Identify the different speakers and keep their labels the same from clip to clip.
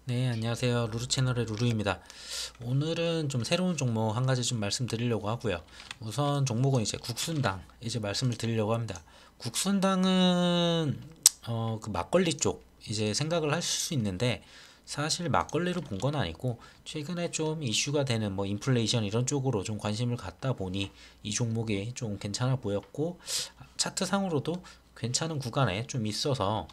Speaker 1: 네, 안녕하세요. 루루 채널의 루루입니다. 오늘은 좀 새로운 종목 한 가지 좀 말씀드리려고 하고요. 우선 종목은 이제 국순당 이제 말씀을 드리려고 합니다. 국순당은 그 막걸리 쪽 이제 생각을 하실 수 있는데 사실 막걸리를 본 건 아니고 최근에 좀 이슈가 되는 뭐 인플레이션 이런 쪽으로 좀 관심을 갖다 보니 이 종목이 좀 괜찮아 보였고 차트상으로도 괜찮은 구간에 좀 있어서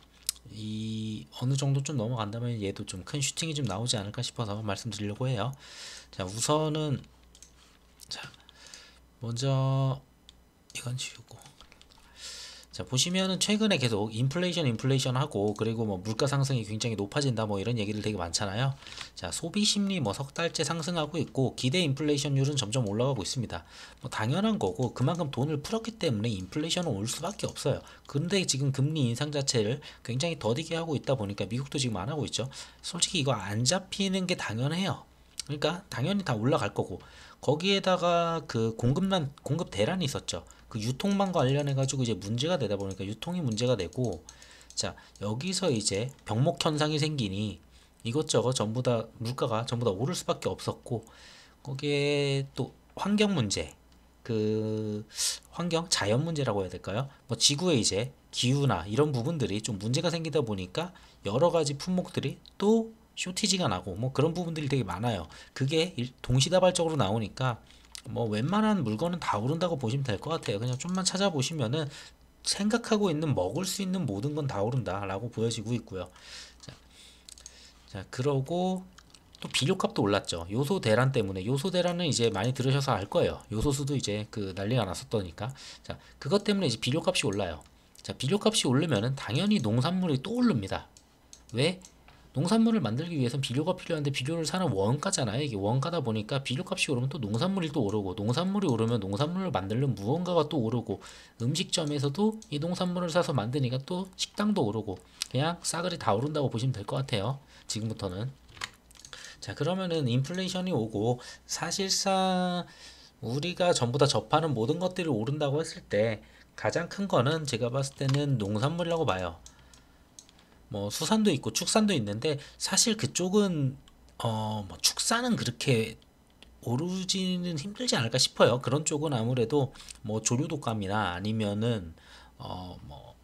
Speaker 1: 이 어느 정도 좀 넘어간다면 얘도 좀 큰 슈팅이 좀 나오지 않을까 싶어서 말씀드리려고 해요. 자, 우선은 자, 먼저 이건 지우고 자, 보시면은 최근에 계속 인플레이션 하고 그리고 뭐 물가 상승이 굉장히 높아진다 뭐 이런 얘기들 되게 많잖아요. 자, 소비 심리 뭐 석 달째 상승하고 있고 기대 인플레이션율은 점점 올라가고 있습니다. 뭐 당연한 거고 그만큼 돈을 풀었기 때문에 인플레이션은 올 수밖에 없어요. 근데 지금 금리 인상 자체를 굉장히 더디게 하고 있다 보니까 미국도 지금 안 하고 있죠. 솔직히 이거 안 잡히는 게 당연해요. 그러니까 당연히 다 올라갈 거고 거기에다가 그 공급 대란이 있었죠. 그 유통망 관련해 가지고 이제 문제가 되다 보니까 유통이 문제가 되고 자 여기서 이제 병목 현상이 생기니 이것저것 전부 다 물가가 전부 다 오를 수밖에 없었고 거기에 또 환경 문제 그 환경 자연 문제라고 해야 될까요? 뭐 지구의 이제 기후나 이런 부분들이 좀 문제가 생기다 보니까 여러 가지 품목들이 또 쇼티지가 나고 뭐 그런 부분들이 되게 많아요. 그게 동시다발적으로 나오니까 뭐 웬만한 물건은 다 오른다고 보시면 될 것 같아요. 그냥 좀만 찾아보시면은 생각하고 있는 먹을 수 있는 모든 건 다 오른다라고 보여지고 있고요. 자, 그러고 또 비료값도 올랐죠. 요소 대란 때문에 요소 대란은 이제 많이 들으셔서 알 거예요. 요소수도 이제 그 난리가 났었더니까. 자, 그것 때문에 이제 비료값이 올라요. 자, 비료값이 오르면은 당연히 농산물이 또 오릅니다. 왜? 농산물을 만들기 위해선 비료가 필요한데 비료를 사는 원가잖아요. 이게 원가다 보니까 비료값이 오르면 또 농산물이 또 오르고 농산물이 오르면 농산물을 만들는 무언가가 또 오르고 음식점에서도 이 농산물을 사서 만드니까 또 식당도 오르고 그냥 싸그리 다 오른다고 보시면 될 것 같아요. 지금부터는. 자, 그러면은 인플레이션이 오고 사실상 우리가 전부 다 접하는 모든 것들이 오른다고 했을 때 가장 큰 거는 제가 봤을 때는 농산물이라고 봐요. 뭐 수산도 있고 축산도 있는데 사실 그쪽은 뭐 축산은 그렇게 오르지는 힘들지 않을까 싶어요. 그런 쪽은 아무래도 뭐 조류독감이나 아니면은 뭐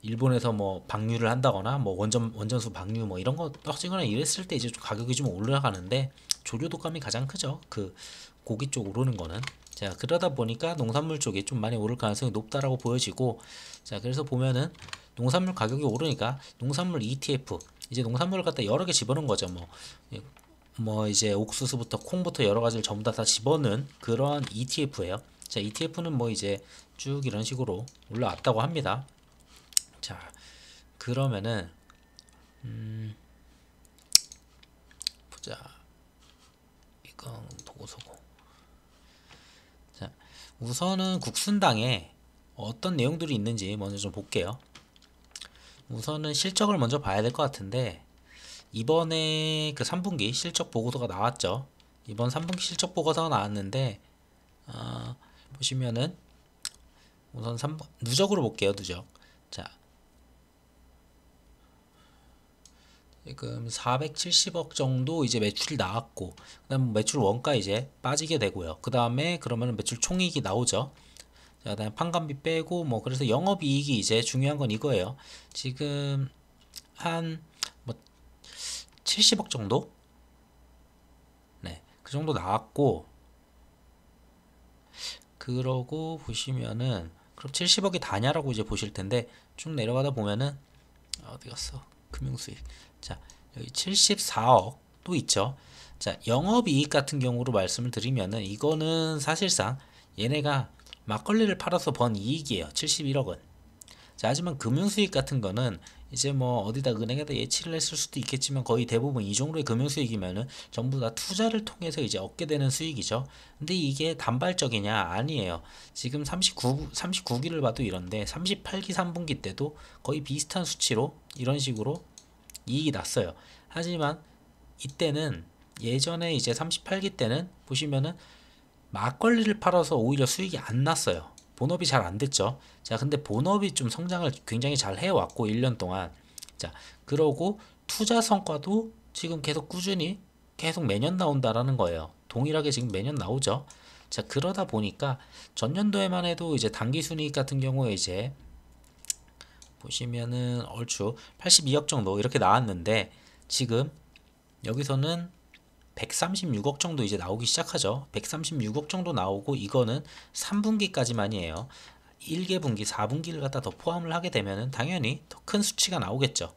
Speaker 1: 일본에서 뭐 방류를 한다거나 뭐 원전수 방류 뭐 이런 거 떨어지거나 이랬을 때 이제 좀 가격이 좀 올라가는데 조류독감이 가장 크죠. 그 고기 쪽 오르는 거는. 자, 그러다 보니까 농산물 쪽이 좀 많이 오를 가능성이 높다라고 보여지고 자, 그래서 보면은 농산물 가격이 오르니까 농산물 ETF 이제 농산물을 갖다 여러 개 집어넣은 거죠. 뭐 이제 옥수수부터 콩부터 여러 가지를 전부 다 집어넣은 그러한 ETF예요. 자, ETF는 뭐 이제 쭉 이런 식으로 올라왔다고 합니다. 자, 그러면은 보자. 이건 보고서고. 자, 우선은 국순당에 어떤 내용들이 있는지 먼저 좀 볼게요. 우선은 실적을 먼저 봐야 될 것 같은데 이번에 그 3분기 실적 보고서가 나왔죠. 이번 3분기 실적 보고서가 나왔는데 보시면은 우선 3분 누적으로 볼게요. 누적. 자, 지금 470억 정도 이제 매출이 나왔고 그다음 매출 원가 이제 빠지게 되고요. 그다음에 그러면 매출 총이익이 나오죠. 자, 그다음에 판관비 빼고 뭐 그래서 영업이익이 이제 중요한 건 이거예요. 지금 한 뭐 70억 정도? 네, 그 정도 나왔고 그러고 보시면은 그럼 70억이 다냐라고 이제 보실 텐데 쭉 내려가다 보면은 어디 갔어? 금융수익. 자, 여기 74억 또 있죠. 자, 영업이익 같은 경우로 말씀을 드리면은 이거는 사실상 얘네가 막걸리를 팔아서 번 이익이에요. 71억은. 자, 하지만 금융수익 같은 거는 이제 뭐 어디다 은행에다 예치를 했을 수도 있겠지만 거의 대부분 이 정도의 금융수익이면은 전부 다 투자를 통해서 이제 얻게 되는 수익이죠. 근데 이게 단발적이냐? 아니에요. 지금 39기를 봐도 이런데 38기 3분기 때도 거의 비슷한 수치로 이런 식으로 이익이 났어요. 하지만 이때는 예전에 이제 38기 때는 보시면은 막걸리를 팔아서 오히려 수익이 안 났어요. 본업이 잘 안 됐죠. 자, 근데 본업이 좀 성장을 굉장히 잘 해왔고 1년 동안. 자, 그러고 투자 성과도 지금 계속 꾸준히 계속 매년 나온다라는 거예요. 동일하게 지금 매년 나오죠. 자, 그러다 보니까 전년도에만 해도 이제 당기 순이익 같은 경우에 이제 보시면은 얼추 82억 정도 이렇게 나왔는데 지금 여기서는 136억 정도 이제 나오기 시작하죠. 136억 정도 나오고 이거는 3분기까지만이에요. 1개 분기, 4분기를 갖다 더 포함을 하게 되면은 당연히 더 큰 수치가 나오겠죠.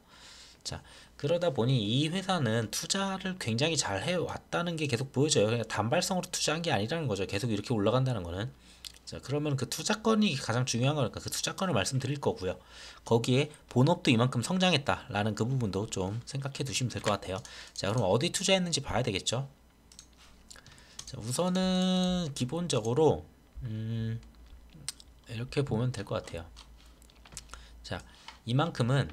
Speaker 1: 자, 그러다 보니 이 회사는 투자를 굉장히 잘 해왔다는 게 계속 보여져요. 그냥 단발성으로 투자한 게 아니라는 거죠. 계속 이렇게 올라간다는 거는. 자, 그러면 그 투자건이 가장 중요한 거니까 그 투자건을 말씀드릴 거고요. 거기에 본업도 이만큼 성장했다라는 그 부분도 좀 생각해 두시면 될 것 같아요. 자, 그럼 어디 투자했는지 봐야 되겠죠. 자, 우선은 기본적으로 이렇게 보면 될 것 같아요. 자, 이만큼은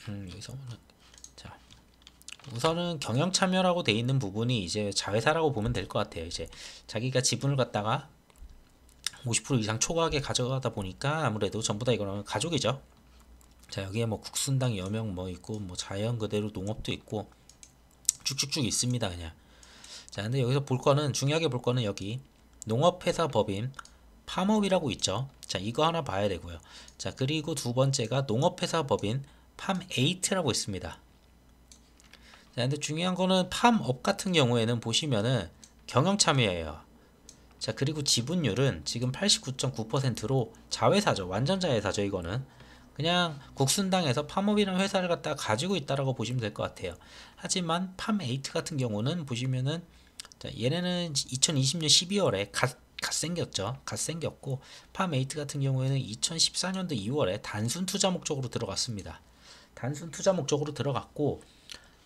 Speaker 1: 여기서 자, 우선은 경영 참여라고 돼 있는 부분이 이제 자회사라고 보면 될 것 같아요. 이제 자기가 지분을 갖다가 50% 이상 초과하게 가져가다 보니까 아무래도 전부 다 이거는 가족이죠. 자, 여기에 뭐 국순당 여명 뭐 있고 뭐 자연 그대로 농업도 있고 쭉쭉쭉 있습니다. 그냥. 자, 근데 여기서 볼 거는 중요하게 볼 거는 여기 농업회사 법인 팜업이라고 있죠. 자, 이거 하나 봐야 되고요. 자, 그리고 두 번째가 농업회사 법인 팜8라고 있습니다. 자, 근데 중요한 거는 팜업 같은 경우에는 보시면은 경영 참여예요. 자, 그리고 지분율은 지금 89.9%로 자회사죠. 완전 자회사죠. 이거는 그냥 국순당에서 팜업이라는 회사를 갖다 가지고 있다라고 보시면 될 것 같아요. 하지만 팜8 같은 경우는 보시면은 자, 얘네는 2020년 12월에 갓 생겼죠. 갓 생겼고 팜8 같은 경우에는 2014년도 2월에 단순 투자 목적으로 들어갔습니다. 단순 투자 목적으로 들어갔고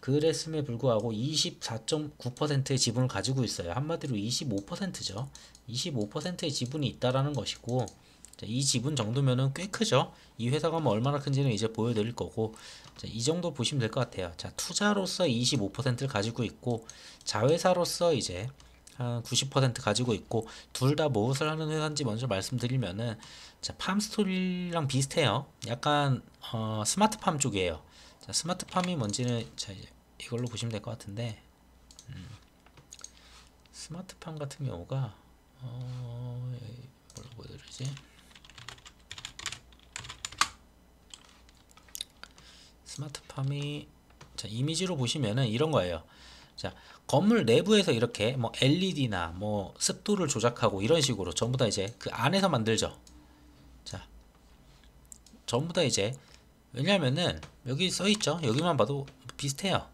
Speaker 1: 그랬음에 불구하고 24.9%의 지분을 가지고 있어요. 한마디로 25%죠. 25%의 지분이 있다라는 것이고 자, 이 지분 정도면은 꽤 크죠. 이 회사가 뭐 얼마나 큰지는 이제 보여드릴 거고 자, 이 정도 보시면 될 것 같아요. 자, 투자로서 25%를 가지고 있고 자회사로서 이제 한 90% 가지고 있고 둘 다 무엇을 하는 회사인지 먼저 말씀드리면은 자, 팜스토리랑 비슷해요. 약간 스마트팜 쪽이에요. 자, 스마트팜이 뭔지는 자, 이걸로 보시면 될 것 같은데 스마트팜 같은 경우가 뭘로 보여드리지? 스마트팜이 자, 이미지로 보시면은 이런 거예요. 자, 건물 내부에서 이렇게 뭐 LED나 뭐 습도를 조작하고 이런 식으로 전부 다 이제 그 안에서 만들죠. 자, 전부 다 이제 왜냐면은 여기 써 있죠. 여기만 봐도 비슷해요.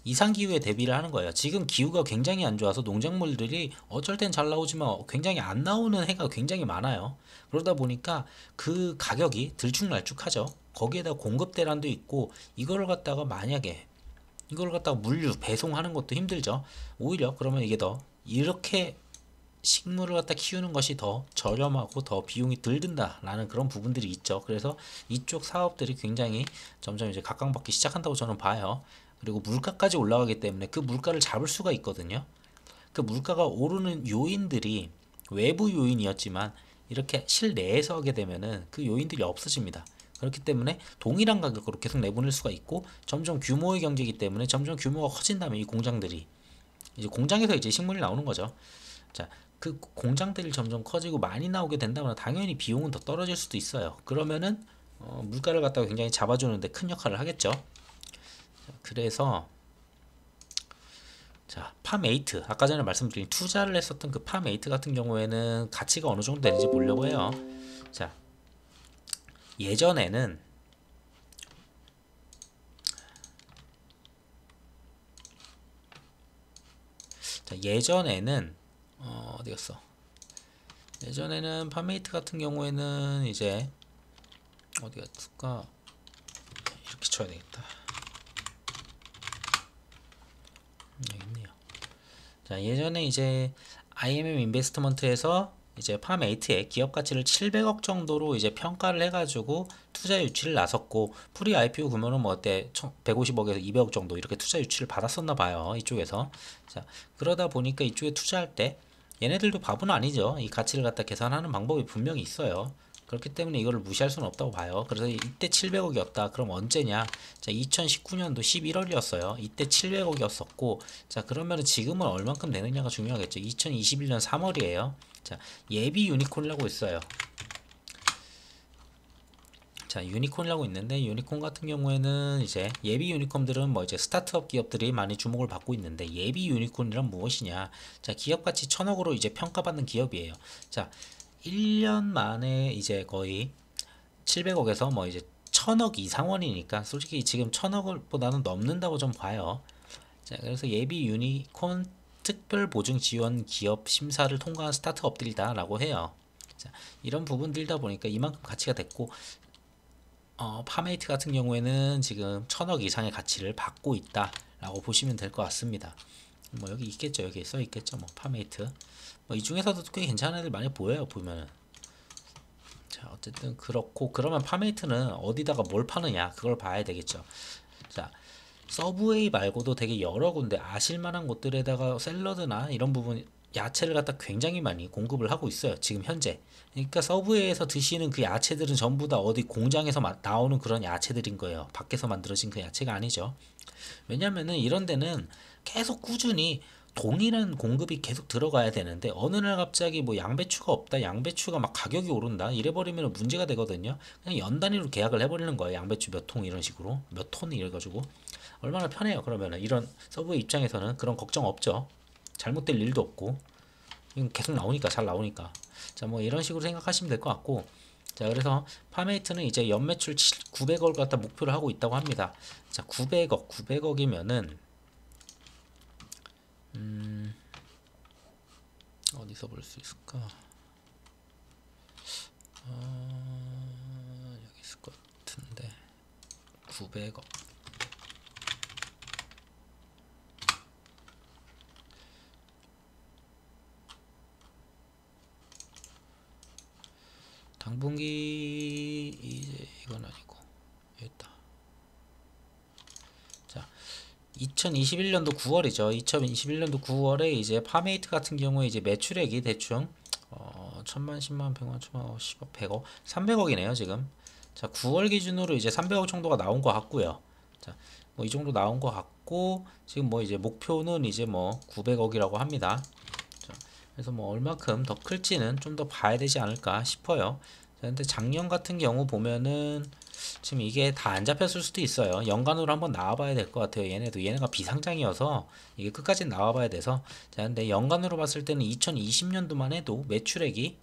Speaker 1: 이상 기후에 대비를 하는 거예요. 지금 기후가 굉장히 안 좋아서 농작물들이 어쩔 땐 잘 나오지만 굉장히 안 나오는 해가 굉장히 많아요. 그러다 보니까 그 가격이 들쭉날쭉하죠. 거기에다 공급 대란도 있고 이거를 갖다가 만약에 이걸 갖다가 물류 배송하는 것도 힘들죠. 오히려 그러면 이게 더 이렇게 식물을 갖다 키우는 것이 더 저렴하고 더 비용이 덜 든다라는 그런 부분들이 있죠. 그래서 이쪽 사업들이 굉장히 점점 이제 각광받기 시작한다고 저는 봐요. 그리고 물가까지 올라가기 때문에 그 물가를 잡을 수가 있거든요. 그 물가가 오르는 요인들이 외부 요인이었지만 이렇게 실내에서 하게 되면은 그 요인들이 없어집니다. 그렇기 때문에 동일한 가격으로 계속 내보낼 수가 있고 점점 규모의 경제이기 때문에 점점 규모가 커진다면 이 공장들이 이제 공장에서 이제 식물이 나오는 거죠. 자, 그 공장들이 점점 커지고 많이 나오게 된다면 당연히 비용은 더 떨어질 수도 있어요. 그러면은 물가를 갖다가 굉장히 잡아주는데 큰 역할을 하겠죠. 자, 그래서 자, 팜8 아까 전에 말씀드린 투자를 했었던 그 팜8 같은 경우에는 가치가 어느 정도 되는지 보려고 해요. 자, 예전에는 어디 갔어? 예전에는 팜8 같은 경우에는 이제 어디 갔을까? 이렇게 쳐야 되겠다. 여기 있네요. 자, 예전에 이제 IMM 인베스트먼트에서 이제 팜8의 기업 가치를 700억 정도로 이제 평가를 해가지고 투자 유치를 나섰고 프리 IPO 구매는 뭐 어때 150억에서 200억 정도 이렇게 투자 유치를 받았었나 봐요. 이쪽에서. 자, 그러다 보니까 이쪽에 투자할 때 얘네들도 바보는 아니죠. 이 가치를 갖다 계산하는 방법이 분명히 있어요. 그렇기 때문에 이거를 무시할 수는 없다고 봐요. 그래서 이때 700억이었다. 그럼 언제냐? 자, 2019년도 11월이었어요. 이때 700억이었었고, 자, 그러면은 지금은 얼만큼 되느냐가 중요하겠죠. 2021년 3월이에요. 자, 예비 유니콘이라고 있어요. 자, 유니콘이라고 있는데, 유니콘 같은 경우에는 이제 예비 유니콘들은 뭐 이제 스타트업 기업들이 많이 주목을 받고 있는데, 예비 유니콘이란 무엇이냐? 자, 기업 가치 1000억으로 이제 평가받는 기업이에요. 자, 1년 만에 이제 거의 700억에서 뭐 이제 1000억 이상원이니까 솔직히 지금 1000억보다는 넘는다고 좀 봐요. 자, 그래서 예비 유니콘 특별 보증 지원 기업 심사를 통과한 스타트업들이다라고 해요. 자, 이런 부분들이다 보니까 이만큼 가치가 됐고, 파메이트 같은 경우에는 지금 1000억 이상의 가치를 받고 있다라고 보시면 될 것 같습니다. 뭐 여기 있겠죠, 여기 써 있겠죠, 뭐 파메이트. 뭐 이 중에서도 꽤 괜찮은 애들 많이 보여요, 보면은. 자, 어쨌든 그렇고, 그러면 파메이트는 어디다가 뭘 파느냐 그걸 봐야 되겠죠. 자, 서브웨이 말고도 되게 여러 군데 아실만한 곳들에다가 샐러드나 이런 부분 야채를 갖다 굉장히 많이 공급을 하고 있어요, 지금 현재. 그러니까 서브웨이에서 드시는 그 야채들은 전부 다 어디 공장에서 나오는 그런 야채들인 거예요. 밖에서 만들어진 그 야채가 아니죠. 왜냐면은 이런 데는 계속 꾸준히 동일한 공급이 계속 들어가야 되는데 어느 날 갑자기 뭐 양배추가 없다, 양배추가 막 가격이 오른다 이래 버리면 문제가 되거든요. 그냥 연 단위로 계약을 해버리는 거예요. 양배추 몇 통 이런 식으로 몇 톤 이래가지고 얼마나 편해요. 그러면은 이런 서브웨이 입장에서는 그런 걱정 없죠. 잘못될 일도 없고 이건 계속 나오니까, 잘 나오니까. 자, 뭐 이런 식으로 생각하시면 될 것 같고, 자, 그래서 파메이트는 이제 연매출 900억을 갖다 목표를 하고 있다고 합니다. 자, 900억이면은 어디서 볼 수 있을까? 여기 있을 것 같은데. 900억. 당분기 이제 이건 아니고 여기다. 자, 2021년도 9월이죠. 2021년도 9월에 이제 파메이트 같은 경우에 이제 매출액이 대충 1000만, 10만, 100만, 1000만, 10억, 100억, 300억이네요, 지금. 자, 9월 기준으로 이제 300억 정도가 나온 것 같고요. 자, 뭐 이 정도 나온 것 같고, 지금 뭐 이제 목표는 이제 뭐 900억이라고 합니다. 자, 그래서 뭐 얼마큼 더 클지는 좀 더 봐야 되지 않을까 싶어요. 자, 근데 작년 같은 경우 보면은 지금 이게 다 안 잡혔을 수도 있어요. 연간으로 한번 나와봐야 될 것 같아요. 얘네가 비상장이어서 이게 끝까지 나와봐야 돼서. 자, 근데 연간으로 봤을 때는 2020년도만 해도 매출액이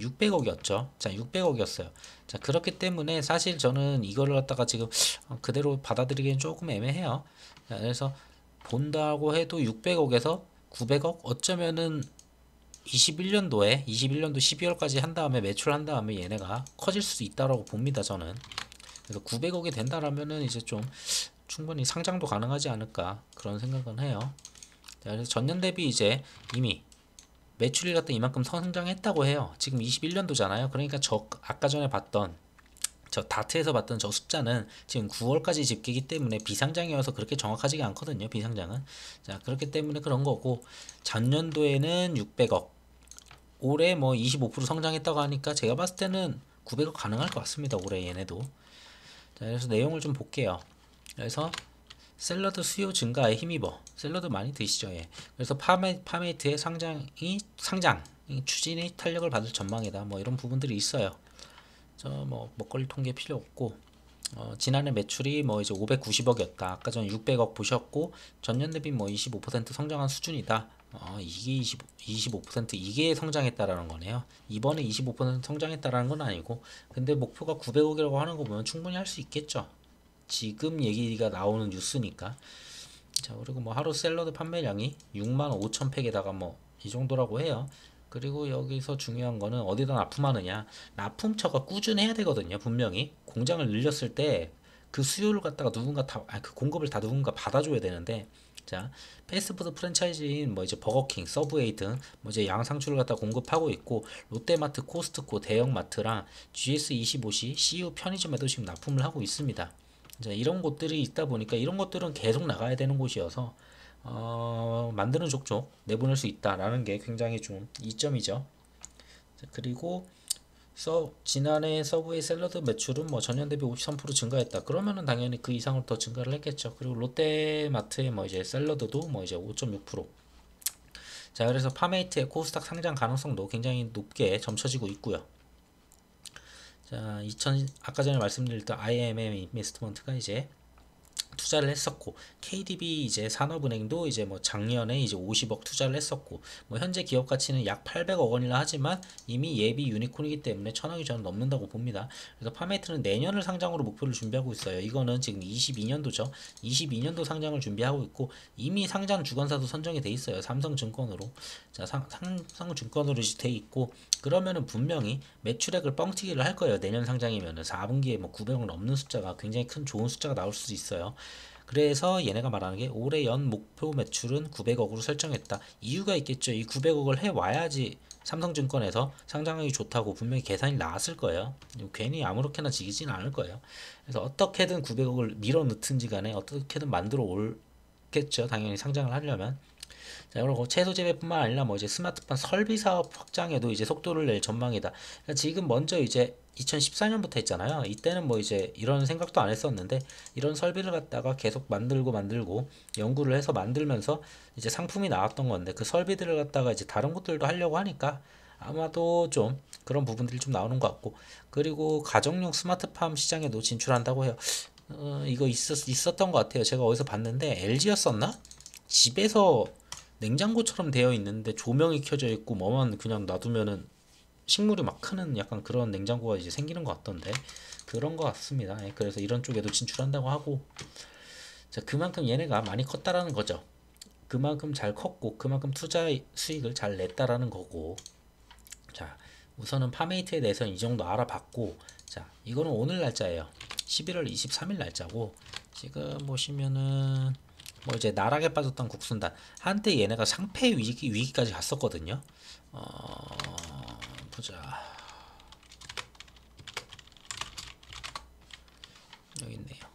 Speaker 1: 600억이었죠. 자, 600억이었어요. 자, 그렇기 때문에 사실 저는 이거를 갖다가 지금 그대로 받아들이기엔 조금 애매해요. 자, 그래서 본다고 해도 600억에서 900억? 어쩌면은 21년도 12월까지 한 다음에 매출한 다음에 얘네가 커질 수도 있다라고 봅니다, 저는. 그래서 900억이 된다라면은 이제 좀 충분히 상장도 가능하지 않을까 그런 생각은 해요. 자, 그래서 전년 대비 이제 이미 매출이 갖다 이만큼 성장했다고 해요. 지금 21년도잖아요. 그러니까 저 아까 전에 봤던 저 다트에서 봤던 저 숫자는 지금 9월까지 집계이기 때문에 비상장이어서 그렇게 정확하지가 않거든요. 비상장은. 자, 그렇기 때문에 그런 거고, 전년도에는 600억, 올해 뭐 25% 성장했다고 하니까 제가 봤을 때는 900억 가능할 것 같습니다. 올해 얘네도. 자, 그래서 내용을 좀 볼게요. 그래서 샐러드 수요 증가에 힘입어. 샐러드 많이 드시죠, 예. 그래서 파메이트의 상장 추진이 탄력을 받을 전망이다. 뭐 이런 부분들이 있어요. 저 뭐 먹거리 통계 필요 없고, 지난해 매출이 뭐 이제 590억이었다. 아까 전 600억 보셨고, 전년 대비 뭐 25% 성장한 수준이다. 이게 25% 이게 성장했다라는 거네요. 이번에 25% 성장했다라는 건 아니고, 근데 목표가 900억이라고 하는 거 보면 충분히 할 수 있겠죠. 지금 얘기가 나오는 뉴스니까. 자, 그리고 뭐 하루 샐러드 판매량이 6만 5천 팩에다가 뭐 이 정도라고 해요. 그리고 여기서 중요한 거는 어디다 납품하느냐. 납품처가 꾸준해야 되거든요. 분명히 공장을 늘렸을 때 그 수요를 갖다가 그 공급을 다 누군가 받아줘야 되는데, 자, 패스트푸드 프랜차이즈인 뭐 이제 버거킹, 서브웨이 등 뭐 이제 양상추를 갖다 공급하고 있고, 롯데마트, 코스트코, 대형마트랑 GS25시, CU 편의점에도 지금 납품을 하고 있습니다. 이제 이런 곳들이 있다 보니까 이런 것들은 계속 나가야 되는 곳이어서 만드는 족족 내보낼 수 있다라는 게 굉장히 좀 이점이죠. 그리고 지난해 서브웨이 샐러드 매출은 뭐 전년 대비 53% 증가했다. 그러면은 당연히 그 이상으로 더 증가를 했겠죠. 그리고 롯데마트의 뭐 이제 샐러드도 뭐 이제 5.6%. 자, 그래서 파메이트의 코스닥 상장 가능성도 굉장히 높게 점쳐지고 있고요. 자, 아까 전에 말씀드렸던 IMM 인베스트먼트가 이제 투자를 했었고, KDB 이제 산업은행도 이제 뭐 작년에 이제 50억 투자를 했었고, 뭐 현재 기업 가치는 약 800억 원이라 하지만 이미 예비 유니콘이기 때문에 1000억이 저는 넘는다고 봅니다. 그래서 파메이트는 내년을 상장으로 목표를 준비하고 있어요. 이거는 지금 22년도죠. 22년도 상장을 준비하고 있고, 이미 상장 주관사도 선정이 돼 있어요. 삼성증권으로. 자, 삼성증권으로 돼 있고, 그러면은 분명히 매출액을 뻥튀기를 할 거예요. 내년 상장이면은 4분기에 뭐 900억 넘는 숫자가 굉장히 큰 좋은 숫자가 나올 수도 있어요. 그래서 얘네가 말하는 게 올해 연 목표 매출은 900억으로 설정했다. 이유가 있겠죠. 이 900억을 해와야지 삼성증권에서 상장하기 좋다고 분명히 계산이 나왔을 거예요. 괜히 아무렇게나 지기진 않을 거예요. 그래서 어떻게든 900억을 밀어넣든지 간에 어떻게든 만들어 올겠죠. 당연히 상장을 하려면. 자, 그리고 채소 재배뿐만 아니라 뭐 이제 스마트폰 설비 사업 확장에도 이제 속도를 낼 전망이다. 그러니까 지금 먼저 이제 2014년부터 했잖아요. 이때는 뭐 이제 이런 생각도 안 했었는데 이런 설비를 갖다가 계속 만들고 연구를 해서 만들면서 이제 상품이 나왔던 건데 그 설비들을 갖다가 이제 다른 곳들도 하려고 하니까 아마도 좀 그런 부분들이 좀 나오는 것 같고, 그리고 가정용 스마트팜 시장에도 진출한다고 해요. 이거 있었던 것 같아요. 제가 어디서 봤는데 LG였었나? 집에서 냉장고처럼 되어 있는데 조명이 켜져 있고 뭐만 그냥 놔두면은 식물이 막 크는 약간 그런 냉장고가 이제 생기는 것 같던데 그런 것 같습니다. 예, 그래서 이런 쪽에도 진출한다고 하고, 자, 그만큼 얘네가 많이 컸다라는 거죠. 그만큼 잘 컸고 그만큼 투자 수익을 잘 냈다라는 거고. 자, 우선은 파메이트에 대해서는 이 정도 알아봤고, 자, 이거는 오늘 날짜예요. 11월 23일 날짜고, 지금 보시면은 뭐 이제 나락에 빠졌던 국순단, 한때 얘네가 상패 위기까지 갔었거든요. 보자. 여기 있네요.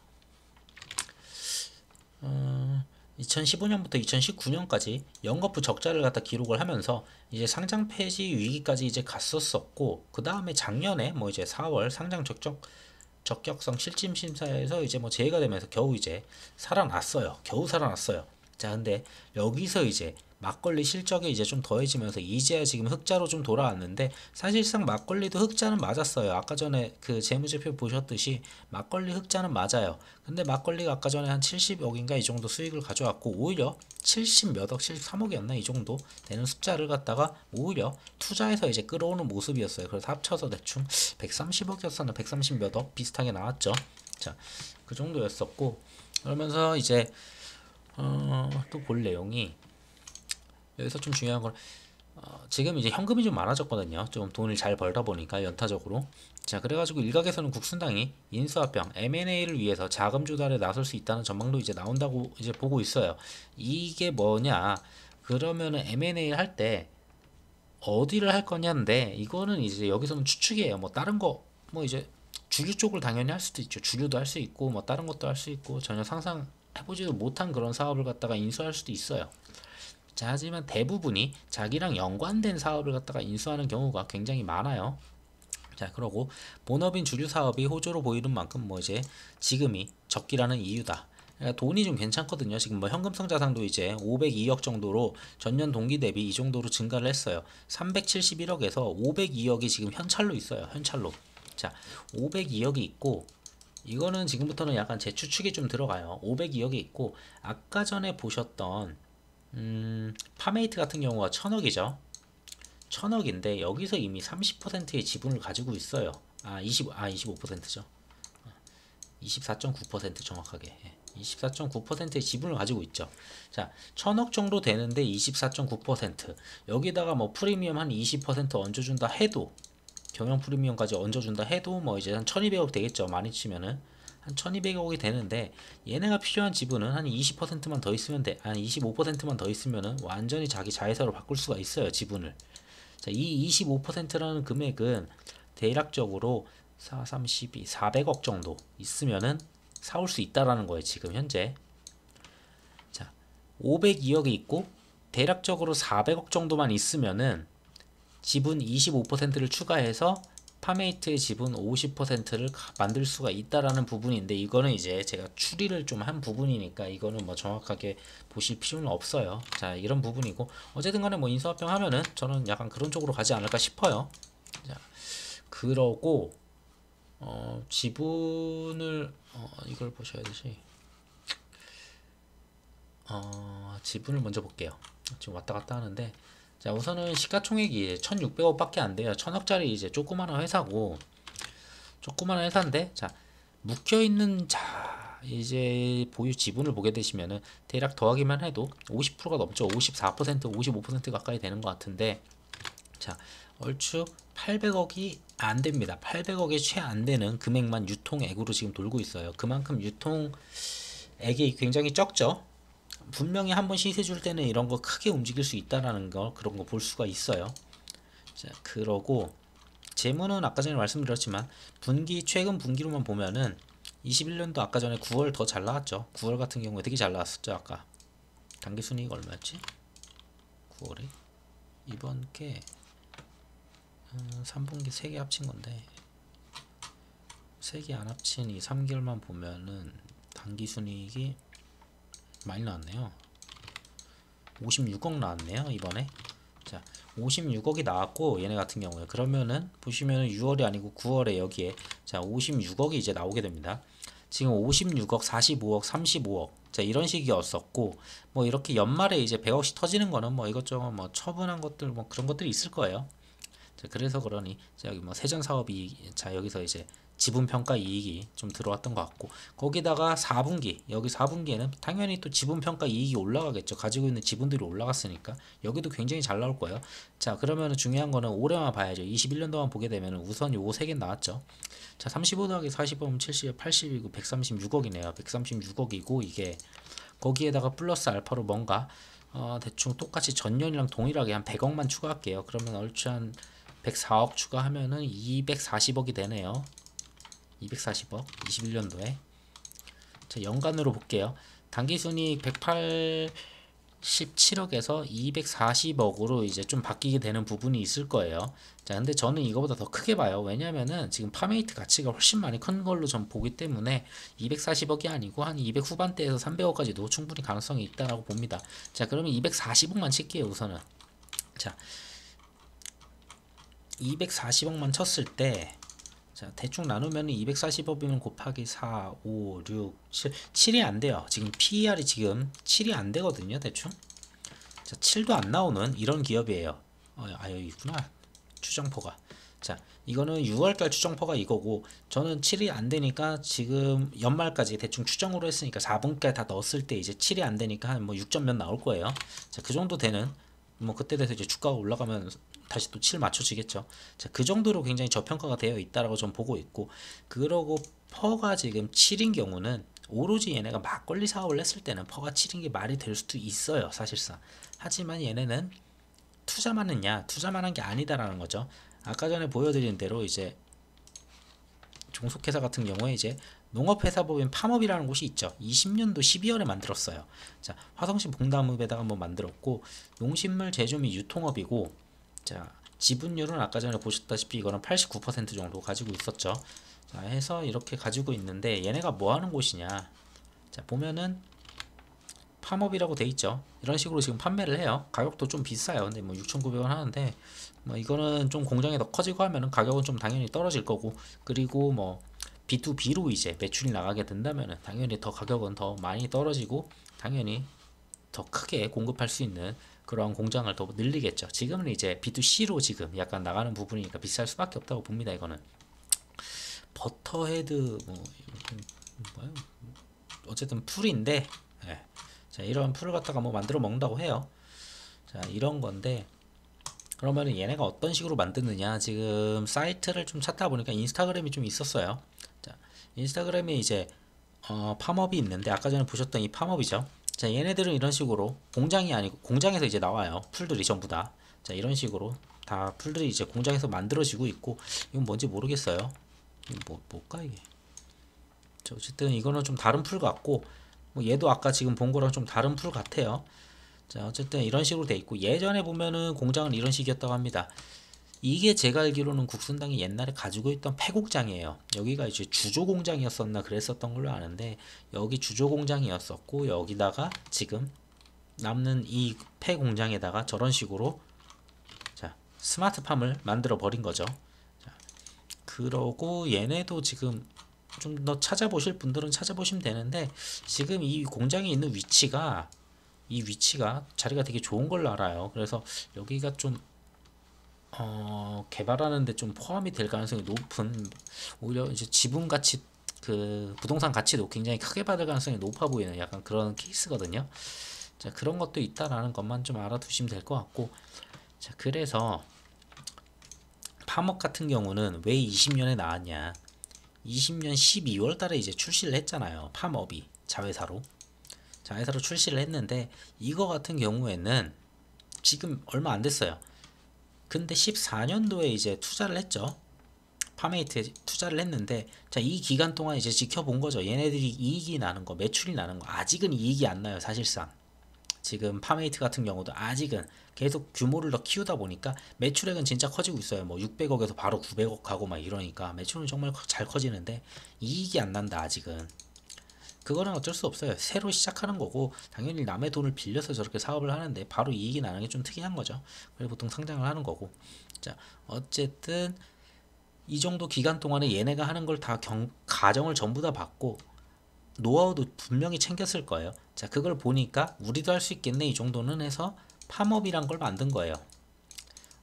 Speaker 1: 2015년부터 2019년까지 연거푸 적자를 갖다 기록을 하면서 이제 상장 폐지 위기까지 이제 갔었었고, 그 다음에 작년에 뭐 이제 4월 상장 적격성 실질 심사에서 이제 뭐 제외가 되면서 겨우 이제 살아났어요. 겨우 살아났어요. 자, 근데 여기서 이제 막걸리 실적이 이제 좀 더해지면서 이제야 지금 흑자로 좀 돌아왔는데, 사실상 막걸리도 흑자는 맞았어요. 아까 전에 그 재무제표 보셨듯이 막걸리 흑자는 맞아요. 근데 막걸리가 아까 전에 한 70억인가 이 정도 수익을 가져왔고, 오히려 70 몇 억, 73억이었나 이 정도 되는 숫자를 갖다가 오히려 투자해서 이제 끌어오는 모습이었어요. 그래서 합쳐서 대충 130억이었었나 130 몇 억 비슷하게 나왔죠. 자, 그 정도였었고, 그러면서 이제 또 볼 내용이 여기서 좀 중요한 건, 지금 이제 현금이 좀 많아졌거든요. 좀 돈을 잘 벌다 보니까 연타적으로. 자, 그래가지고 일각에서는 국순당이 인수합병 M&A를 위해서 자금 조달에 나설 수 있다는 전망도 이제 나온다고 이제 보고 있어요. 이게 뭐냐? 그러면은 M&A를 할 때 어디를 할 거냐인데, 이거는 이제 여기서는 추측이에요. 뭐 다른 거 뭐 이제 주류 쪽을 당연히 할 수도 있죠. 주류도 할 수 있고 뭐 다른 것도 할 수 있고 전혀 상상해보지도 못한 그런 사업을 갖다가 인수할 수도 있어요. 자, 하지만 대부분이 자기랑 연관된 사업을 갖다가 인수하는 경우가 굉장히 많아요. 자, 그러고 본업인 주류 사업이 호조로 보이는 만큼 뭐 이제 지금이 적기라는 이유다. 그러니까 돈이 좀 괜찮거든요. 지금 뭐 현금성 자산도 이제 502억 정도로 전년 동기 대비 이 정도로 증가를 했어요. 371억에서 502억이 지금 현찰로 있어요. 현찰로. 자, 502억이 있고, 이거는 지금부터는 약간 제 추측이 좀 들어가요. 502억이 있고, 아까 전에 보셨던 파메이트 같은 경우가 1000억이죠. 1000억인데 여기서 이미 30%의 지분을 가지고 있어요. 25%죠. 24.9% 정확하게. 24.9%의 지분을 가지고 있죠. 자, 1000억 정도 되는데 24.9%. 여기다가 뭐 프리미엄 한 20% 얹어준다 해도, 경영 프리미엄까지 얹어준다 해도 뭐 이제 한 1200억 되겠죠. 많이 치면은. 한 1200억이 되는데, 얘네가 필요한 지분은 한 20%만 더 있으면 돼. 한 25%만 더 있으면은 완전히 자기 자회사로 바꿀 수가 있어요. 지분을. 자, 이 25%라는 금액은 대략적으로 4, 3, 12, 400억 정도 있으면은 사올 수 있다라는 거예요. 지금 현재. 자, 502억이 있고 대략적으로 400억 정도만 있으면은 지분 25%를 추가해서 파메이트의 지분 50%를 만들 수가 있다라는 부분인데, 이거는 이제 제가 추리를 좀 한 부분이니까 이거는 뭐 정확하게 보실 필요는 없어요. 자, 이런 부분이고, 어쨌든 간에 뭐 인수합병 하면은 저는 약간 그런 쪽으로 가지 않을까 싶어요. 자, 그러고 지분을 이걸 보셔야 되지. 지분을 먼저 볼게요. 지금 왔다 갔다 하는데, 자, 우선은 시가총액이 1,600억 밖에 안 돼요. 1,000억짜리 이제 조그마한 회사고, 조그마한 회사인데, 자, 묶여있는, 자, 이제 보유 지분을 보게 되시면은 대략 더하기만 해도 50%가 넘죠. 54%, 55% 가까이 되는 것 같은데, 자, 얼추 800억이 안 됩니다. 800억이 채 안 되는 금액만 유통액으로 지금 돌고 있어요. 그만큼 유통액이 굉장히 적죠. 분명히 한번 시세 줄 때는 이런 거 크게 움직일 수 있다라는 거, 그런 거 볼 수가 있어요. 자, 그러고 재무는 아까 전에 말씀드렸지만 최근 분기로만 보면은 21년도 아까 전에 9월 더 잘 나왔죠. 9월 같은 경우에 되게 잘 나왔었죠. 아까 당기순이익 얼마였지? 9월에 이번 게 3분기 3개 합친 건데, 3개 안 합친 이 3개월만 보면은 당기순이익이 많이 나왔네요. 56억 나왔네요, 이번에. 자, 56억이 나왔고, 얘네 같은 경우에 그러면은 보시면은 6월이 아니고 9월에 여기에 자 56억이 이제 나오게 됩니다. 지금 56억, 45억, 35억, 자 이런 식이었었고, 뭐 이렇게 연말에 이제 100억씩 터지는 거는 뭐 이것저것 뭐 처분한 것들 뭐 그런 것들이 있을 거예요. 자, 그래서 그러니 자, 여기 뭐 세전 사업이, 자 여기서 이제 지분 평가 이익이 좀 들어왔던 것 같고, 거기다가 4분기, 여기 4분기에는 당연히 또 지분 평가 이익이 올라가겠죠. 가지고 있는 지분들이 올라갔으니까 여기도 굉장히 잘 나올 거예요. 자, 그러면 중요한 거는 올해만 봐야죠. 21년도만 보게 되면 우선 요거 3개 나왔죠. 자, 35 더하기 40이면 70, 80이고 136억이네요. 136억이고, 이게 거기에다가 플러스 알파로 뭔가 대충 똑같이 전년이랑 동일하게 한 100억만 추가할게요. 그러면 얼추 한 104억 추가하면은 240억이 되네요. 240억 21년도에. 자, 연간으로 볼게요. 당기순이익 187억에서 240억으로 이제 좀 바뀌게 되는 부분이 있을 거예요. 자, 근데 저는 이거보다 더 크게 봐요. 왜냐면은 지금 파메이트 가치가 훨씬 많이 큰 걸로 전 보기 때문에 240억이 아니고 한 200 후반대에서 300억까지도 충분히 가능성이 있다라고 봅니다. 자, 그러면 240억만 칠게요, 우선은. 자, 240억만 쳤을 때, 자, 대충 나누면 240억이면 곱하기 4, 5, 6, 7, 7이 안 돼요. 지금 PER이 지금 7이 안 되거든요, 대충. 자, 7도 안 나오는 이런 기업이에요. 여기 있구나. 추정포가. 자, 이거는 6월달 추정포가 이거고, 저는 7이 안 되니까 지금 연말까지 대충 추정으로 했으니까 4분기에 다 넣었을 때 이제 7이 안 되니까 한 뭐 6점 몇 나올 거예요. 자, 그 정도 되는, 뭐 그때 돼서 이제 주가가 올라가면 다시 또 7 맞춰지겠죠. 자, 그 정도로 굉장히 저평가가 되어 있다라고 좀 보고 있고, 그러고 퍼가 지금 7인 경우는 오로지 얘네가 막걸리 사업을 했을 때는 퍼가 7인 게 말이 될 수도 있어요, 사실상. 하지만 얘네는 투자만 했냐? 투자만 한 게 아니다라는 거죠. 아까 전에 보여드린 대로 이제 종속회사 같은 경우에 이제 농업회사법인 팜업이라는 곳이 있죠. 20년도 12월에 만들었어요. 자, 화성시 봉담읍에다가 한번 만들었고, 농식물 제조 및 유통업이고, 자, 지분율은 아까 전에 보셨다시피 이거는 89% 정도 가지고 있었죠. 자, 해서 이렇게 가지고 있는데, 얘네가 뭐 하는 곳이냐? 자, 보면은 팜업이라고 돼 있죠. 이런 식으로 지금 판매를 해요. 가격도 좀 비싸요. 근데 뭐 6,900원 하는데, 뭐 이거는 좀 공장이 더 커지고 하면은 가격은 좀 당연히 떨어질 거고, 그리고 뭐 B2B로 이제 매출이 나가게 된다면은 당연히 더 가격은 더 많이 떨어지고, 당연히 더 크게 공급할 수 있는 그런 공장을 더 늘리겠죠. 지금은 이제 B2C로 지금 약간 나가는 부분이니까 비쌀 수밖에 없다고 봅니다. 이거는 버터헤드 뭐예요? 어쨌든 풀인데, 예. 자, 이런 풀을 갖다가 뭐 만들어 먹는다고 해요. 자, 이런 건데, 그러면은 얘네가 어떤 식으로 만드느냐, 지금 사이트를 좀 찾다 보니까 인스타그램이 좀 있었어요. 자, 인스타그램에 이제 팜업이 있는데, 아까 전에 보셨던 이 팜업이죠. 자, 얘네들은 이런 식으로 공장이 아니고 공장에서 이제 나와요. 풀들이 전부 다. 자, 이런 식으로 다 풀들이 이제 공장에서 만들어지고 있고, 이건 뭔지 모르겠어요. 이거 뭘까 이게? 자, 어쨌든 이거는 좀 다른 풀 같고, 뭐 얘도 아까 지금 본 거랑 좀 다른 풀 같아요. 자, 어쨌든 이런 식으로 돼 있고, 예전에 보면은 공장은 이런 식이었다고 합니다. 이게 제가 알기로는 국순당이 옛날에 가지고 있던 폐공장이에요. 여기가 이제 주조공장이었었나 그랬었던 걸로 아는데, 여기 주조공장이었었고, 여기다가 지금 남는 이 폐공장에다가 저런 식으로 자 스마트팜을 만들어 버린 거죠. 자, 그러고 얘네도 지금 좀 더 찾아보실 분들은 찾아보시면 되는데, 지금 이 공장이 있는 위치가 자리가 되게 좋은 걸로 알아요. 그래서 여기가 좀 개발하는데 좀 포함이 될 가능성이 높은, 오히려 이제 지분 가치, 그 부동산 가치도 굉장히 크게 받을 가능성이 높아 보이는 약간 그런 케이스거든요. 자, 그런 것도 있다라는 것만 좀 알아두시면 될 것 같고, 자, 그래서 팜업 같은 경우는 왜 20년에 나왔냐? 20년 12월 달에 이제 출시를 했잖아요. 팜업이 자회사로 출시를 했는데, 이거 같은 경우에는 지금 얼마 안 됐어요. 근데 14년도에 이제 투자를 했죠. 파메이트에 투자를 했는데, 자, 이 기간 동안 이제 지켜본 거죠. 얘네들이 이익이 나는 거, 매출이 나는 거. 아직은 이익이 안 나요, 사실상. 지금 파메이트 같은 경우도 아직은 계속 규모를 더 키우다 보니까 매출액은 진짜 커지고 있어요. 뭐 600억에서 바로 900억 가고 막 이러니까 매출은 정말 잘 커지는데 이익이 안 난다, 아직은. 그거는 어쩔 수 없어요. 새로 시작하는 거고, 당연히 남의 돈을 빌려서 저렇게 사업을 하는데 바로 이익이 나는 게 좀 특이한 거죠. 그래서 보통 상장을 하는 거고. 자, 어쨌든 이 정도 기간 동안에 얘네가 하는 걸 다 가정을 전부 다 받고 노하우도 분명히 챙겼을 거예요. 자, 그걸 보니까 우리도 할 수 있겠네, 이 정도는 해서 팜업이란 걸 만든 거예요.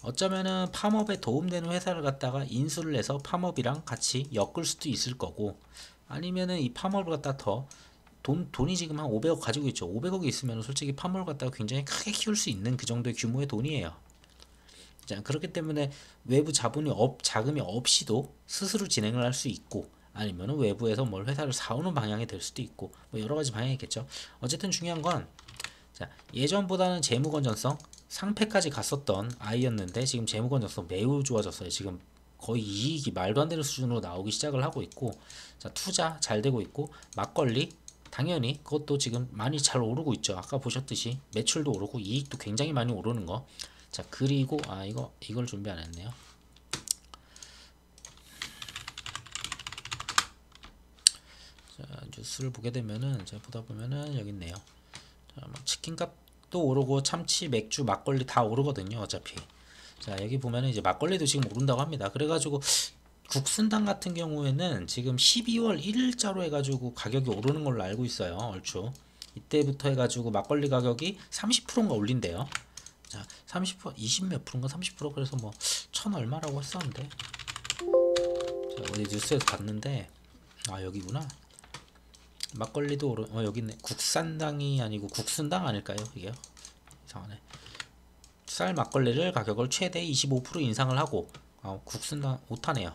Speaker 1: 어쩌면은 팜업에 도움되는 회사를 갖다가 인수를 해서 팜업이랑 같이 엮을 수도 있을 거고, 아니면은 이 팜업을 갖다 더 돈이 지금 한 500억 가지고 있죠. 500억이 있으면 솔직히 팜업을 갖다가 굉장히 크게 키울 수 있는 그 정도의 규모의 돈이에요. 자, 그렇기 때문에 외부 자금이 없이도 스스로 진행을 할 수 있고, 아니면 외부에서 뭘 회사를 사오는 방향이 될 수도 있고, 뭐 여러 가지 방향이 있겠죠. 어쨌든 중요한 건, 자, 예전보다는 재무 건전성 상패까지 갔었던 아이였는데 지금 재무 건전성 매우 좋아졌어요. 지금 거의 이익이 말도 안 되는 수준으로 나오기 시작을 하고 있고, 자, 투자 잘 되고 있고, 막걸리 당연히 그것도 지금 많이 잘 오르고 있죠. 아까 보셨듯이 매출도 오르고 이익도 굉장히 많이 오르는 거. 자, 그리고 이걸 준비 안 했네요. 자, 뉴스를 보게 되면은 제가 보다 보면은 여기 있네요. 자, 막 치킨값도 오르고 참치, 맥주, 막걸리 다 오르거든요, 어차피. 자, 여기 보면은 이제 막걸리도 지금 오른다고 합니다. 그래가지고 국순당 같은 경우에는 지금 12월 1일자로 해가지고 가격이 오르는 걸로 알고 있어요, 얼추. 이때부터 해가지고 막걸리 가격이 30%인가 올린대요. 자, 30%, 20몇 프로인가 30%, 그래서 뭐 천 얼마라고 했었는데, 자, 어디 뉴스에서 봤는데, 여기구나. 막걸리도 여기 있네. 국산당이 아니고 국순당 아닐까요, 이게요? 이상하네. 쌀 막걸리를 가격을 최대 25% 인상을 하고, 국순당 오타네요.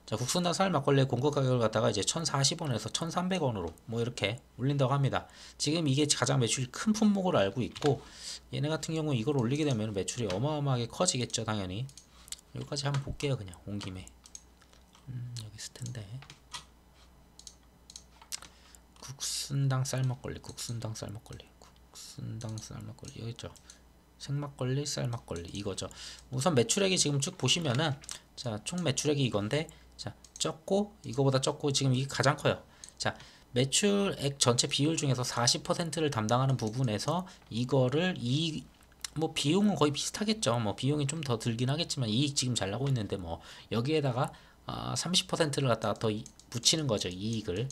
Speaker 1: 자, 국순당 쌀 막걸리의 공급 가격을 갖다가 이제 1,040원에서 1,300원으로 뭐 이렇게 올린다고 합니다. 지금 이게 가장 매출이 큰 품목으로 알고 있고, 얘네 같은 경우 이걸 올리게 되면 매출이 어마어마하게 커지겠죠, 당연히. 여기까지 한번 볼게요, 그냥 온 김에. 여기 있을 텐데. 국순당 쌀막걸리 여기 있죠. 생막걸리, 쌀막걸리 이거죠. 우선 매출액이 지금 쭉 보시면은, 자, 총 매출액이 이건데, 자, 적고 이거보다 적고 지금 이게 가장 커요. 자, 매출액 전체 비율 중에서 40%를 담당하는 부분에서 이거를 뭐 비용은 거의 비슷하겠죠. 뭐 비용이 좀 더 들긴 하겠지만 이익 지금 잘 나고 있는데, 뭐 여기에다가 30%를 갖다가 더 붙이는 거죠, 이익을.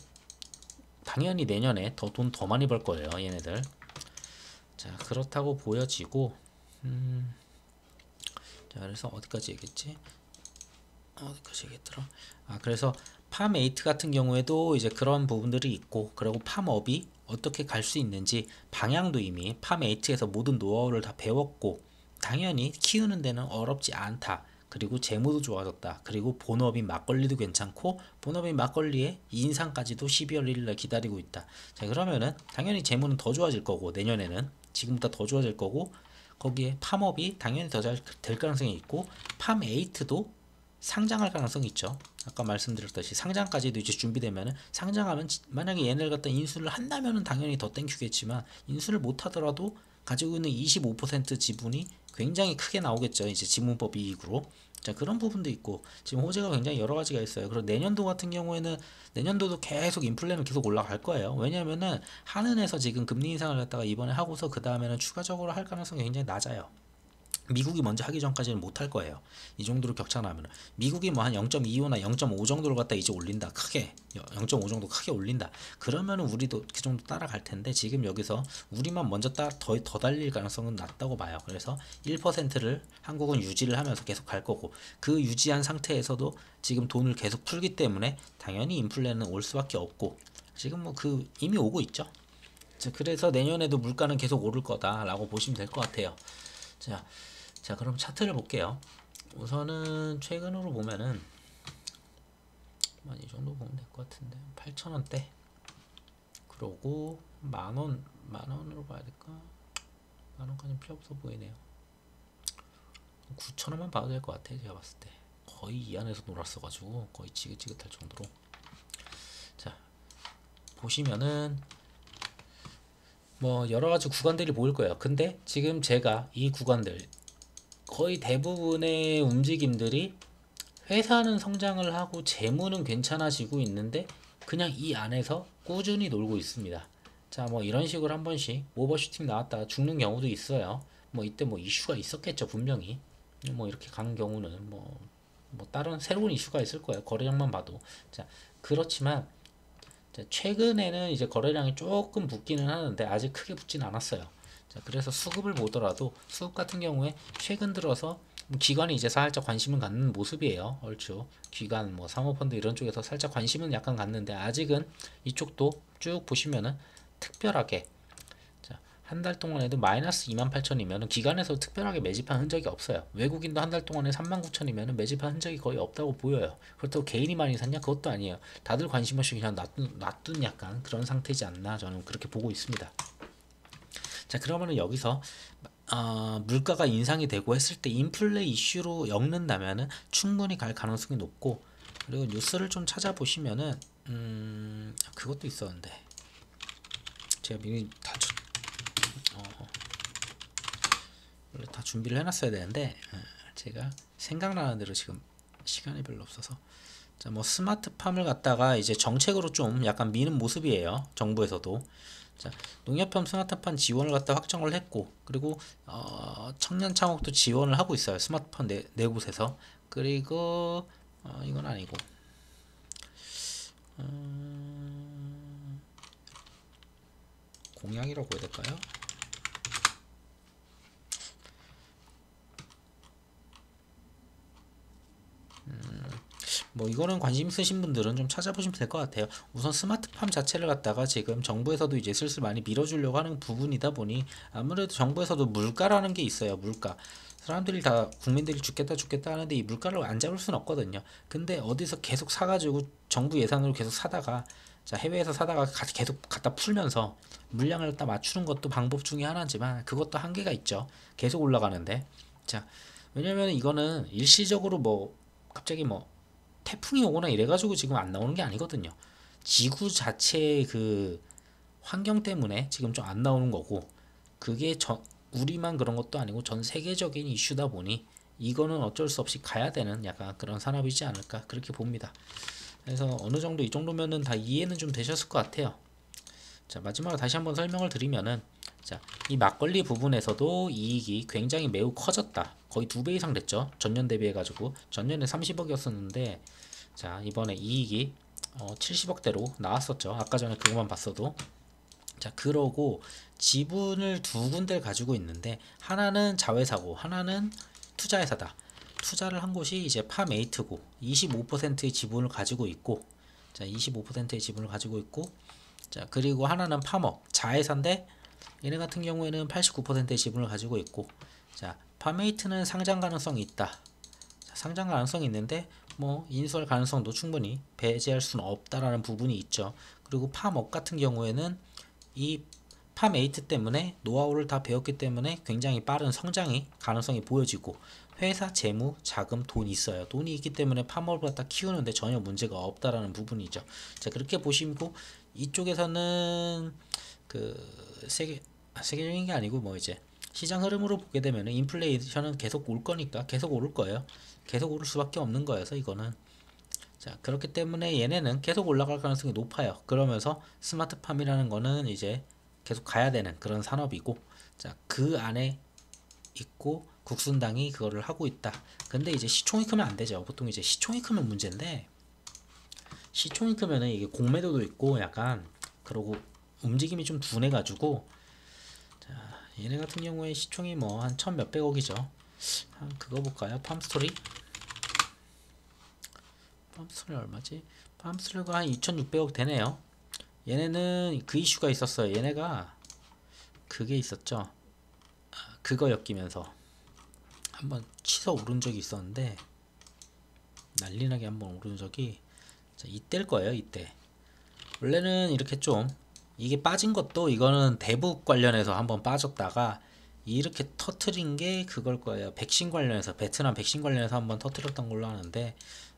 Speaker 1: 당연히 내년에 돈 더 많이 벌 거예요, 얘네들. 자, 그렇다고 보여지고, 자, 그래서 어디까지 얘기했지? 어디까지 얘기했더라? 그래서 팜8 같은 경우에도 이제 그런 부분들이 있고, 그리고 팜업이 어떻게 갈 수 있는지 방향도 이미 팜8에서 모든 노하우를 다 배웠고, 당연히 키우는 데는 어렵지 않다. 그리고 재무도 좋아졌다. 그리고 본업인 막걸리도 괜찮고, 본업인 막걸리의 인상까지도 12월 1일날 기다리고 있다. 자, 그러면은 당연히 재무는 더 좋아질 거고, 내년에는 지금보다 더 좋아질 거고, 거기에 팜업이 당연히 더 잘 될 가능성이 있고, 팜8도 상장할 가능성이 있죠. 아까 말씀드렸듯이 상장까지도 이제 준비되면은 상장하면 만약에 얘네를 갖다 인수를 한다면은 당연히 더 땡큐겠지만 인수를 못 하더라도 가지고 있는 25% 지분이 굉장히 크게 나오겠죠. 이제 지분법 이익으로. 자, 그런 부분도 있고 지금 호재가 굉장히 여러 가지가 있어요. 그리고 내년도 같은 경우에는 내년도도 계속 인플레는 계속 올라갈 거예요. 왜냐면은 한은에서 지금 금리 인상을 갖다가 이번에 하고서 그 다음에는 추가적으로 할 가능성이 굉장히 낮아요. 미국이 먼저 하기 전까지는 못 할 거예요. 이 정도로 격차 나면 미국이 뭐 한 0.25나 0.5 정도를 갖다 이제 올린다. 크게 0.5 정도 크게 올린다. 그러면은 우리도 그 정도 따라갈 텐데 지금 여기서 우리만 먼저 더 달릴 가능성은 낮다고 봐요. 그래서 1%를 한국은 유지를 하면서 계속 갈 거고 그 유지한 상태에서도 지금 돈을 계속 풀기 때문에 당연히 인플레는 올 수밖에 없고 지금 뭐 그 이미 오고 있죠. 그래서 내년에도 물가는 계속 오를 거다라고 보시면 될 것 같아요. 자, 그럼 차트를 볼게요. 우선은 최근으로 보면은 이 정도 보면 될 것 같은데 8,000원대 그러고 만원으로 봐야 될까? 만원까지는 필요 없어 보이네요. 9,000원만 봐도 될 것 같아. 제가 봤을 때 거의 이 안에서 놀았어가지고 거의 지긋지긋할 정도로. 자, 보시면은 뭐 여러가지 구간들이 보일 거예요. 근데 지금 제가 이 구간들 거의 대부분의 움직임들이 회사는 성장을 하고 재무는 괜찮아지고 있는데 그냥 이 안에서 꾸준히 놀고 있습니다. 자, 뭐 이런 식으로 한 번씩 오버슈팅 나왔다가 죽는 경우도 있어요. 뭐 이때 뭐 이슈가 있었겠죠, 분명히. 뭐 이렇게 가는 경우는 뭐 다른 새로운 이슈가 있을 거예요. 거래량만 봐도. 자, 그렇지만 자, 최근에는 이제 거래량이 조금 붙기는 하는데 아직 크게 붙진 않았어요. 자, 그래서 수급을 보더라도 수급 같은 경우에 최근 들어서 기관이 이제 살짝 관심을 갖는 모습이에요. 얼추 기관 뭐 사모펀드 이런 쪽에서 살짝 관심은 약간 갖는데 아직은 이쪽도 쭉 보시면은 특별하게 한 달 동안에도 마이너스 28,000이면 기관에서 특별하게 매집한 흔적이 없어요. 외국인도 한 달 동안에 39,000이면 매집한 흔적이 거의 없다고 보여요. 그렇다고 개인이 많이 샀냐? 그것도 아니에요. 다들 관심 없이 그냥 놔둔 약간 그런 상태지 않나 저는 그렇게 보고 있습니다. 자, 그러면은 여기서 물가가 인상이 되고 했을 때 인플레 이슈로 엮는다면은 충분히 갈 가능성이 높고 그리고 뉴스를 좀 찾아보시면은 그것도 있었는데 제가 미리 원래 다 준비를 해놨어야 되는데 제가 생각나는 대로 지금 시간이 별로 없어서 자, 뭐 스마트팜을 갖다가 이제 정책으로 좀 약간 미는 모습이에요. 정부에서도. 자, 농협형 스마트팜 지원을 갖다 확정을 했고 그리고 청년 창업도 지원을 하고 있어요. 스마트팜 네 곳에서. 그리고 이건 아니고 공약이라고 해야 될까요? 뭐 이거는 관심 있으신 분들은 좀 찾아보시면 될 것 같아요. 우선 스마트팜 자체를 갖다가 지금 정부에서도 이제 슬슬 많이 밀어주려고 하는 부분이다 보니 아무래도 정부에서도 물가라는 게 있어요. 물가. 사람들이 다 국민들이 죽겠다 하는데 이 물가를 안 잡을 수는 없거든요. 근데 어디서 계속 사가지고 정부 예산으로 계속 사다가 자, 해외에서 사다가 계속 갖다 풀면서 물량을 갖다 맞추는 것도 방법 중에 하나지만 그것도 한계가 있죠. 계속 올라가는데. 자, 왜냐면 이거는 일시적으로 뭐 갑자기 뭐 태풍이 오거나 이래가지고 지금 안 나오는 게 아니거든요. 지구 자체의 그 환경 때문에 지금 좀 안 나오는 거고 그게 우리만 그런 것도 아니고 전 세계적인 이슈다 보니 이거는 어쩔 수 없이 가야 되는 약간 그런 산업이지 않을까 그렇게 봅니다. 그래서 어느 정도 이 정도면은 다 이해는 좀 되셨을 것 같아요. 자, 마지막으로 다시 한번 설명을 드리면은 자, 이 막걸리 부분에서도 이익이 굉장히 매우 커졌다. 거의 2배 이상 됐죠. 전년 대비해 가지고 전년에 30억이었었는데 자, 이번에 이익이 70억대로 나왔었죠. 아까 전에 그것만 봤어도. 자, 그러고 지분을 두 군데를 가지고 있는데 하나는 자회사고 하나는 투자회사다. 투자를 한 곳이 이제 파메이트고 25%의 지분을 가지고 있고 자, 25%의 지분을 가지고 있고 자, 그리고 하나는 파머 자회사인데 얘네 같은 경우에는 89%의 지분을 가지고 있고 자, 파메이트는 상장 가능성이 있다. 자, 상장 가능성이 있는데 뭐 인수할 가능성도 충분히 배제할 수는 없다라는 부분이 있죠. 그리고 파먹 같은 경우에는 이 팜8 때문에 노하우를 다 배웠기 때문에 굉장히 빠른 성장이 가능성이 보여지고 회사 재무, 자금, 돈 있어요. 돈이 있기 때문에 팜업을 갖다 키우는데 전혀 문제가 없다라는 부분이죠. 자, 그렇게 보시고 이쪽에서는 그 세계적인 게 아니고 뭐 이제 시장 흐름으로 보게 되면 인플레이션은 계속 올 거니까 계속 오를 거예요. 계속 오를 수밖에 없는 거여서 이거는. 자, 그렇기 때문에 얘네는 계속 올라갈 가능성이 높아요. 그러면서 스마트팜이라는 거는 이제 계속 가야 되는 그런 산업이고, 자, 그 안에 있고 국순당이 그거를 하고 있다. 근데 이제 시총이 크면 안 되죠. 보통 이제 시총이 크면 문제인데, 시총이 크면은 이게 공매도도 있고 약간 그러고 움직임이 좀 둔해 가지고, 자, 얘네 같은 경우에 시총이 뭐 한 천 몇백억이죠. 한 그거 볼까요? 팜스토리 얼마지? 팜스토리가 한 2,600억 되네요. 얘네는 그 이슈가 있었어요. 얘네가 그게 있었죠. 그거 엮이면서 한번 치서 오른 적이 있었는데, 난리나게 한번 오른 적이, 자, 이때일 거예요. 이때 원래는 이렇게 좀 이게 빠진 것도 이거는 대북 관련해서 한번 빠졌다가 이렇게 터트린 게 그걸 거예요. 백신 관련해서, 베트남 백신 관련해서 한번 터트렸던 걸로 아는데,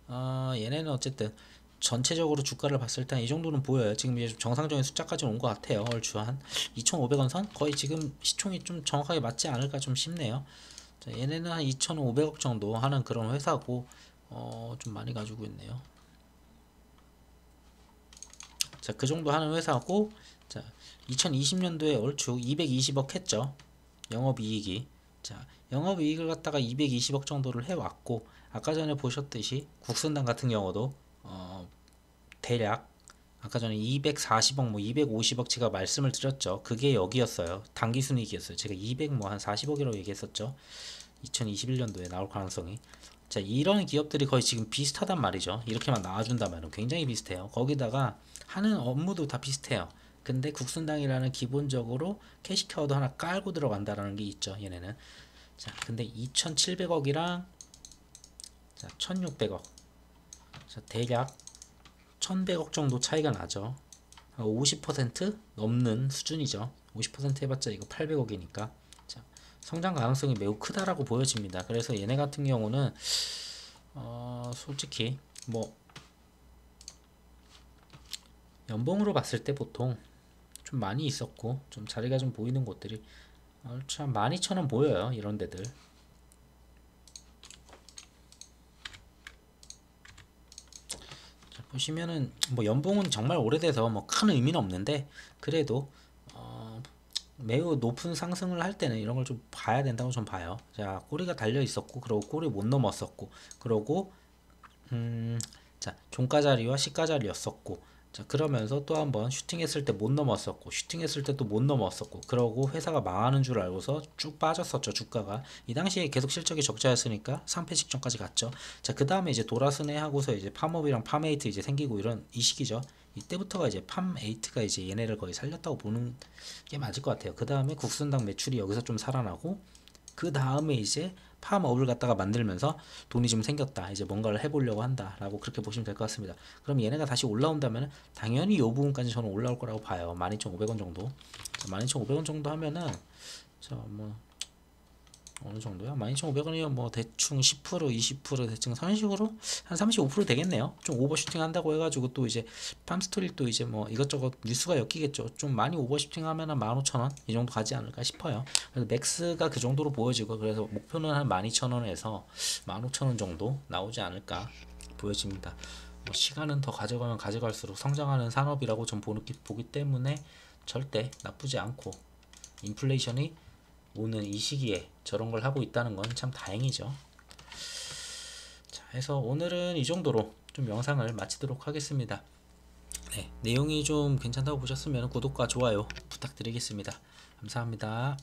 Speaker 1: 얘네는 어쨌든 전체적으로 주가를 봤을 때 이 정도는 보여요. 지금 이제 정상적인 숫자까지 온 것 같아요. 얼추 한 2,500원 선? 거의 지금 시총이 좀 정확하게 맞지 않을까 좀 싶네요. 자, 얘네는 한 2,500억 정도 하는 그런 회사고, 좀 많이 가지고 있네요. 자, 그 정도 하는 회사고, 자, 2020년도에 얼추 220억 했죠. 영업이익이. 자, 영업이익을 갖다가 220억 정도를 해왔고, 아까 전에 보셨듯이 국선당 같은 경우도 대략 아까 전에 240억 뭐 250억 제가 말씀을 드렸죠. 그게 여기였어요. 당기순이익이었어요. 제가 200 뭐 한 40억이라고 얘기했었죠. 2021년도에 나올 가능성이. 자, 이런 기업들이 거의 지금 비슷하단 말이죠. 이렇게만 나와준다면 굉장히 비슷해요. 거기다가 하는 업무도 다 비슷해요. 근데 국순당이라는 기본적으로 캐시카우도 하나 깔고 들어간다라는 게 있죠. 얘네는. 자, 근데 2,700억이랑 자, 1,600억. 자, 대략 1,100억 정도 차이가 나죠. 50% 넘는 수준이죠. 50% 해봤자 이거 800억이니까. 자, 성장 가능성이 매우 크다라고 보여집니다. 그래서 얘네 같은 경우는 솔직히 뭐 연봉으로 봤을 때 보통 좀 많이 있었고 좀 자리가 좀 보이는 곳들이 얼추 한 12,000원 보여요. 이런 데들. 자, 보시면은 뭐 연봉은 정말 오래돼서 뭐 큰 의미는 없는데, 그래도 매우 높은 상승을 할 때는 이런 걸 좀 봐야 된다고 좀 봐요. 자, 꼬리가 달려 있었고, 그리고 꼬리 못 넘었었고, 그러고 자, 종가 자리와 시가 자리였었고, 자, 그러면서 또 한번 슈팅했을 때 못 넘었었고, 슈팅했을 때 또 못 넘었었고, 그러고 회사가 망하는 줄 알고서 쭉 빠졌었죠. 주가가 이 당시에 계속 실적이 적자였으니까 3패 직전까지 갔죠. 자, 그 다음에 이제 돌아서네 하고서 이제 팜업이랑 팜8 이제 생기고 이런 이 시기죠. 이때부터가 이제 팜8가 이제 얘네를 거의 살렸다고 보는 게 맞을 것 같아요. 그 다음에 국순당 매출이 여기서 좀 살아나고, 그 다음에 이제 팜업을 갖다가 만들면서 돈이 좀 생겼다, 이제 뭔가를 해보려고 한다 라고 그렇게 보시면 될 것 같습니다. 그럼 얘네가 다시 올라온다면 당연히 이 부분까지 저는 올라올 거라고 봐요. 12,500원 정도. 12,500원 정도 하면은 자뭐 어느 정도야? 12,500원이면 뭐 대충 10% 20% 대충 30으로 한 35% 되겠네요. 좀 오버슈팅 한다고 해가지고 또 이제 팜스토리 또 이제 뭐 이것저것 뉴스가 엮이겠죠. 좀 많이 오버슈팅 하면은 15,000원 이 정도 가지 않을까 싶어요. 그래서 맥스가 그 정도로 보여지고, 그래서 목표는 한 12,000원에서 15,000원 정도 나오지 않을까 보여집니다. 뭐 시간은 더 가져가면 가져갈수록 성장하는 산업이라고 좀 보기 때문에 절대 나쁘지 않고, 인플레이션이 오는 이 시기에 저런 걸 하고 있다는 건 참 다행이죠. 자, 해서 오늘은 이 정도로 좀 영상을 마치도록 하겠습니다. 네, 내용이 좀 괜찮다고 보셨으면 구독과 좋아요 부탁드리겠습니다. 감사합니다.